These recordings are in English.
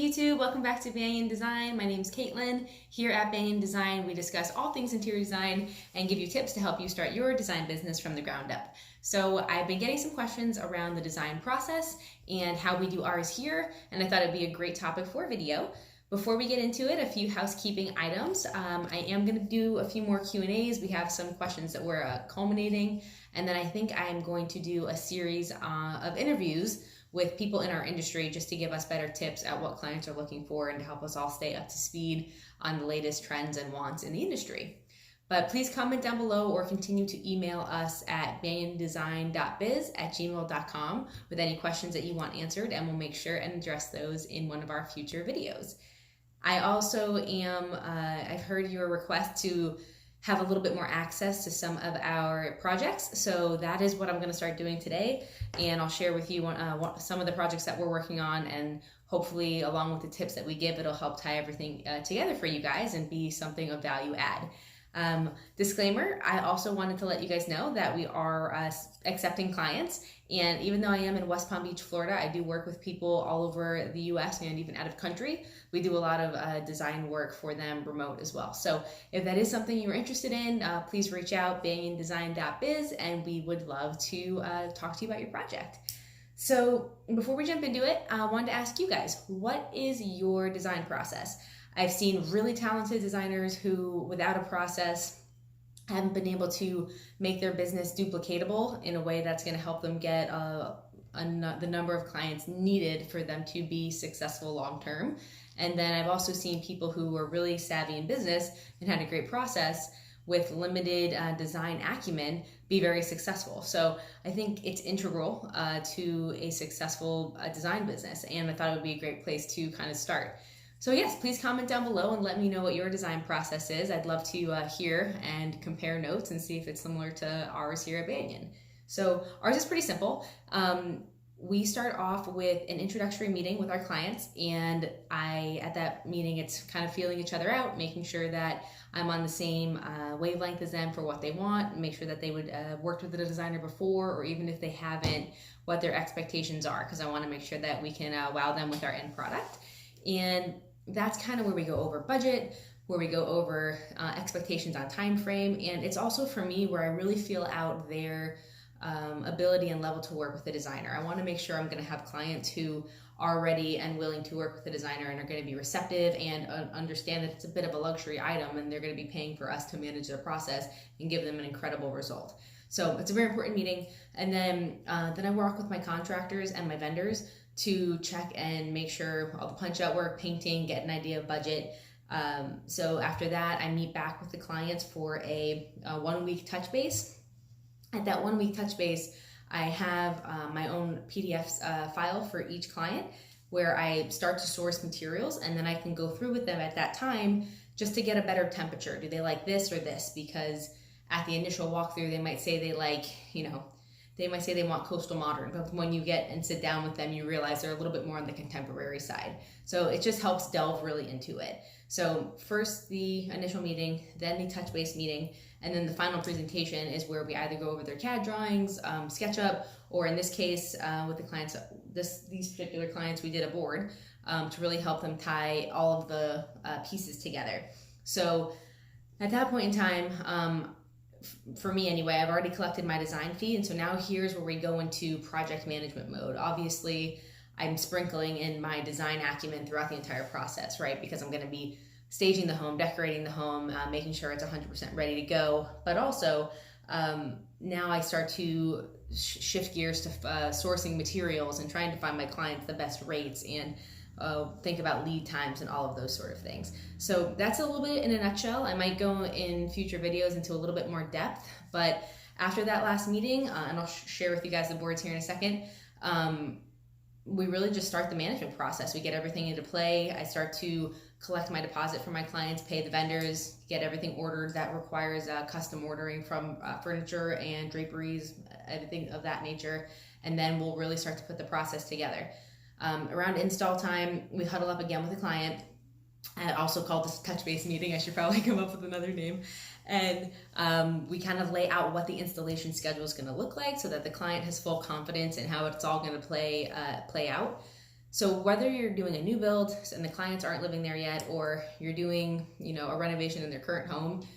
YouTube? Welcome back to Banyan Design. My name is Caitlin. Here at Banyan Design, we discuss all things interior design and give you tips to help you start your design business from the ground up. So I've been getting some questions around the design process and how we do ours here, and I thought it'd be a great topic for a video. Before we get into it, a few housekeeping items. I am going to do a few more Q&As. We have some questions that we're culminating, and then I think I'm going to do a series of interviews with people in our industry just to give us better tips at what clients are looking for and to help us all stay up to speed on the latest trends and wants in the industry. But please comment down below or continue to email us at banyandesign.biz at gmail.com with any questions that you want answered, and we'll make sure and address those in one of our future videos. I also I've heard your request to have a little bit more access to some of our projects. So that is what I'm gonna start doing today. And I'll share with you some of the projects that we're working on, and hopefully along with the tips that we give, it'll help tie everything together for you guys and be something of value add. Disclaimer, I also wanted to let you guys know that we are accepting clients, and even though I am in West Palm Beach, Florida, I do work with people all over the US and even out of country. We do a lot of design work for them remote as well. So if that is something you're interested in, please reach out, banyandesign.biz, and we would love to talk to you about your project. So before we jump into it, I wanted to ask you guys, what is your design process? I've seen really talented designers who, without a process, haven't been able to make their business duplicatable in a way that's going to help them get the number of clients needed for them to be successful long term. And then I've also seen people who are really savvy in business and had a great process with limited design acumen be very successful. So I think it's integral to a successful design business, and I thought it would be a great place to kind of start. So yes, please comment down below and let me know what your design process is. I'd love to hear and compare notes and see if it's similar to ours here at Banyan. So ours is pretty simple. We start off with an introductory meeting with our clients, and at that meeting, it's kind of feeling each other out, making sure that I'm on the same wavelength as them for what they want, make sure that they would worked with a designer before, or even if they haven't, what their expectations are, because I want to make sure that we can wow them with our end product. And that's kind of where we go over budget, where we go over expectations on time frame, and it's also for me where I really feel out their ability and level to work with the designer. I want to make sure I'm going to have clients who are ready and willing to work with the designer and are going to be receptive and understand that it's a bit of a luxury item and they're going to be paying for us to manage their process and give them an incredible result. So it's a very important meeting. And then I work with my contractors and my vendors to check and make sure all the punch out work, painting, get an idea of budget. So after that, I meet back with the clients for a 1 week touch base. At that 1 week touch base, I have my own PDF file for each client where I start to source materials, and then I can go through with them at that time just to get a better temperature. Do they like this or this? Because at the initial walkthrough, they might say they like, they might say they want coastal modern, but when you get and sit down with them, you realize they're a little bit more on the contemporary side. So it just helps delve really into it. So first the initial meeting, then the touch base meeting, and then the final presentation is where we either go over their CAD drawings, SketchUp, or in this case with the clients, these particular clients, we did a board to really help them tie all of the pieces together. So at that point in time, for me anyway, I've already collected my design fee, and so now here's where we go into project management mode. Obviously, I'm sprinkling in my design acumen throughout the entire process, right? Because I'm going to be staging the home, decorating the home, making sure it's 100% ready to go. But also, now I start to shift gears to sourcing materials and trying to find my clients the best rates and think about lead times and all of those sort of things. So that's a little bit in a nutshell. I might go in future videos into a little bit more depth, but after that last meeting, and I'll share with you guys the boards here in a second, we really just start the management process. We get everything into play. I start to collect my deposit from my clients, pay the vendors, get everything ordered that requires custom ordering from furniture and draperies, everything of that nature, and then we'll really start to put the process together. Around install time, we huddle up again with the client. I also call this touch base meeting. I should probably come up with another name. And we kind of lay out what the installation schedule is going to look like so that the client has full confidence in how it's all going to play out. So whether you're doing a new build and the clients aren't living there yet, or you're doing, a renovation in their current home,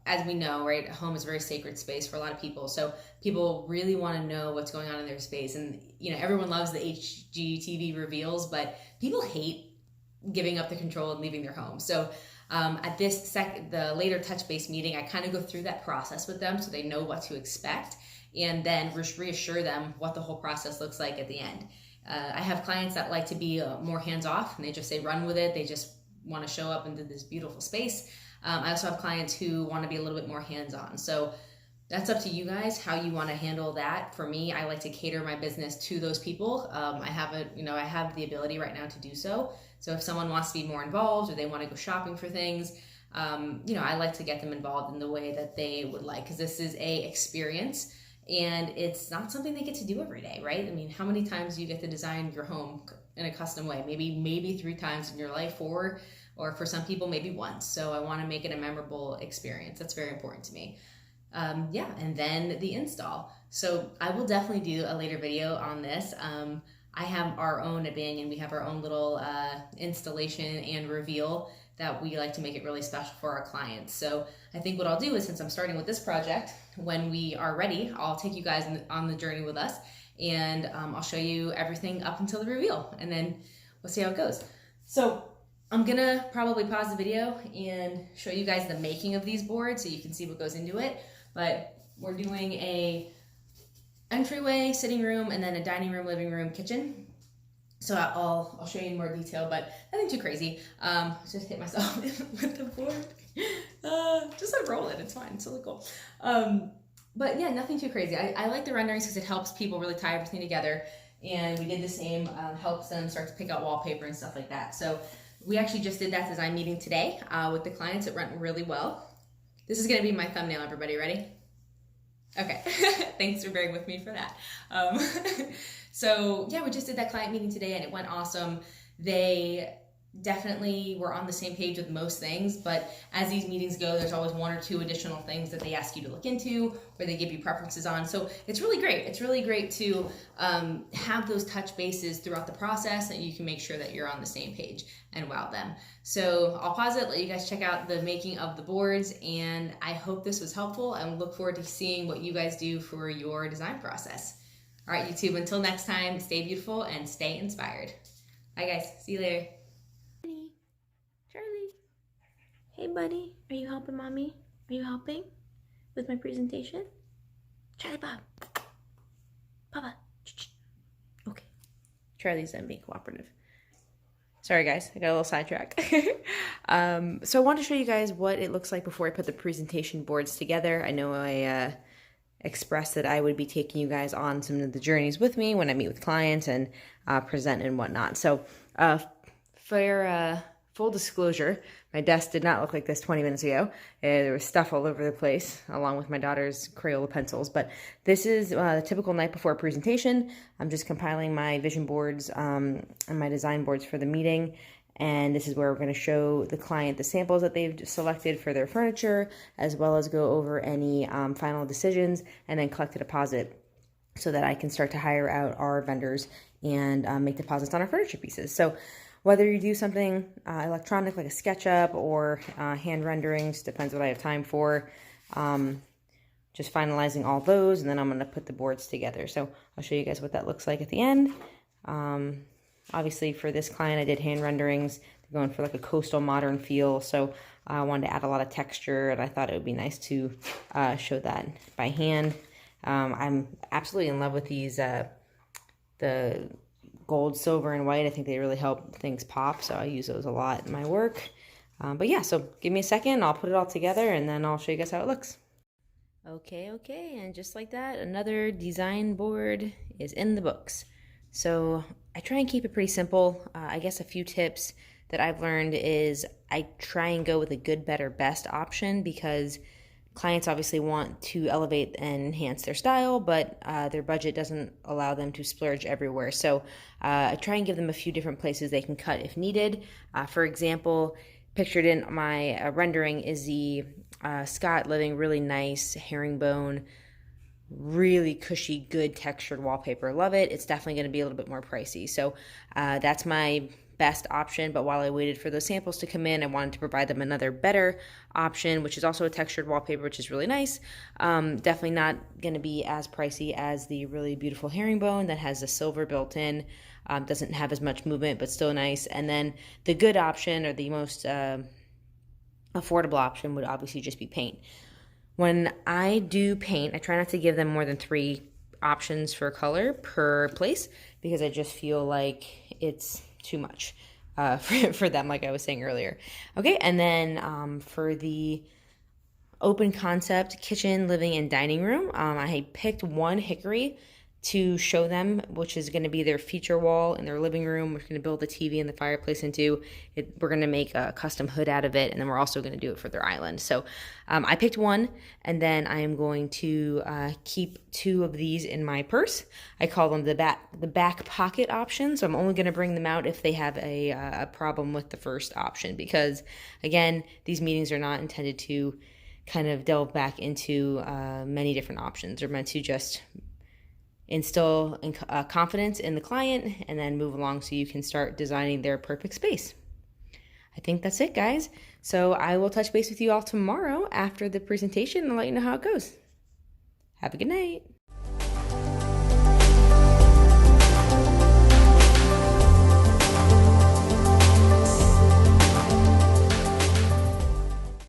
as we know, right, a home is a very sacred space for a lot of people. So people really want to know what's going on in their space. And, everyone loves the HGTV reveals, but people hate giving up the control and leaving their home. So at the later touch base meeting, I kind of go through that process with them so they know what to expect, and then reassure them what the whole process looks like at the end. I have clients that like to be more hands-off, and they just say run with it. They just want to show up into this beautiful space. I also have clients who want to be a little bit more hands-on. So that's up to you guys how you want to handle that. For me, I like to cater my business to those people. I have the ability right now to do so. So if someone wants to be more involved or they want to go shopping for things, I like to get them involved in the way that they would like, because this is a experience. And it's not something they get to do every day, right? I mean, how many times do you get to design your home in a custom way? Maybe 3 times in your life, or for some people, maybe once. So I want to make it a memorable experience. That's very important to me. And then the install. So I will definitely do a later video on this. I have our own at Banyan. We have our own little installation and reveal that we like to make it really special for our clients. So I think what I'll do is, since I'm starting with this project, when we are ready, I'll take you guys on the journey with us, and I'll show you everything up until the reveal, and then we'll see how it goes. So I'm gonna probably pause the video and show you guys the making of these boards so you can see what goes into it. But we're doing a entryway, sitting room, and then a dining room, living room, kitchen. So I'll show you in more detail, but nothing too crazy. Just hit myself with the board. Just unroll it, it's fine, it's really cool. But yeah, nothing too crazy. I like the renderings because it helps people really tie everything together. And we did the same, helps them start to pick out wallpaper and stuff like that. So we actually just did that design meeting today with the clients. It went really well. This is gonna be my thumbnail, everybody, ready? Okay, thanks for bearing with me for that. So yeah, we just did that client meeting today and it went awesome. They definitely were on the same page with most things, but as these meetings go, there's always 1 or 2 additional things that they ask you to look into or they give you preferences on. So it's really great. It's really great to have those touch bases throughout the process, and you can make sure that you're on the same page and wow them. So I'll pause it, let you guys check out the making of the boards, and I hope this was helpful and look forward to seeing what you guys do for your design process. All right, YouTube, until next time, stay beautiful and stay inspired. Bye guys, see you later. Charlie, hey buddy, are you helping mommy? Are you helping with my presentation? Charlie Bob, Papa, okay. Charlie's being cooperative. Sorry guys, I got a little sidetracked. So I wanted to show you guys what it looks like before I put the presentation boards together. I know I expressed that I would be taking you guys on some of the journeys with me when I meet with clients and present and whatnot. So for full disclosure, my desk did not look like this 20 minutes ago. There was stuff all over the place, along with my daughter's Crayola pencils. But this is the typical night before a presentation. I'm just compiling my vision boards and my design boards for the meeting. And this is where we're going to show the client the samples that they've selected for their furniture, as well as go over any final decisions and then collect a deposit so that I can start to hire out our vendors and make deposits on our furniture pieces. So whether you do something electronic like a SketchUp or hand renderings, depends what I have time for. Just finalizing all those, and then I'm going to put the boards together. So I'll show you guys what that looks like at the end. Obviously for this client, I did hand renderings. They're going for like a coastal modern feel. So I wanted to add a lot of texture, and I thought it would be nice to show that by hand. I'm absolutely in love with these, the gold, silver, and white. I think they really help things pop. So I use those a lot in my work. But yeah, so give me a second. I'll put it all together and then I'll show you guys how it looks. Okay. And just like that, another design board is in the books. So I try and keep it pretty simple. I guess a few tips that I've learned is I try and go with a good, better, best option, because clients obviously want to elevate and enhance their style, but their budget doesn't allow them to splurge everywhere. So I try and give them a few different places they can cut if needed. For example, pictured in my rendering is the Scott living really nice herringbone really cushy, good textured wallpaper. Love it. It's definitely going to be a little bit more pricey. So that's my best option. But while I waited for those samples to come in, I wanted to provide them another better option, which is also a textured wallpaper, which is really nice. Definitely not going to be as pricey as the really beautiful herringbone that has the silver built in. Doesn't have as much movement, but still nice. And then the good option, or the most affordable option, would obviously just be paint. When I do paint, I try not to give them more than 3 options for color per place, because I just feel like it's too much for them, like I was saying earlier. Okay, and then for the open concept kitchen, living, and dining room, I picked one hickory to show them, which is going to be their feature wall in their living room. We're going to build the TV and the fireplace into it. We're going to make a custom hood out of it, and then we're also going to do it for their island. So I picked one, and then I am going to keep 2 of these in my purse. I call them the back pocket option. So I'm only going to bring them out if they have a problem with the first option, because again, these meetings are not intended to kind of delve back into many different options. They're meant to just instill confidence in the client and then move along so you can start designing their perfect space. I think that's it, guys. So I will touch base with you all tomorrow after the presentation and let you know how it goes. Have a good night.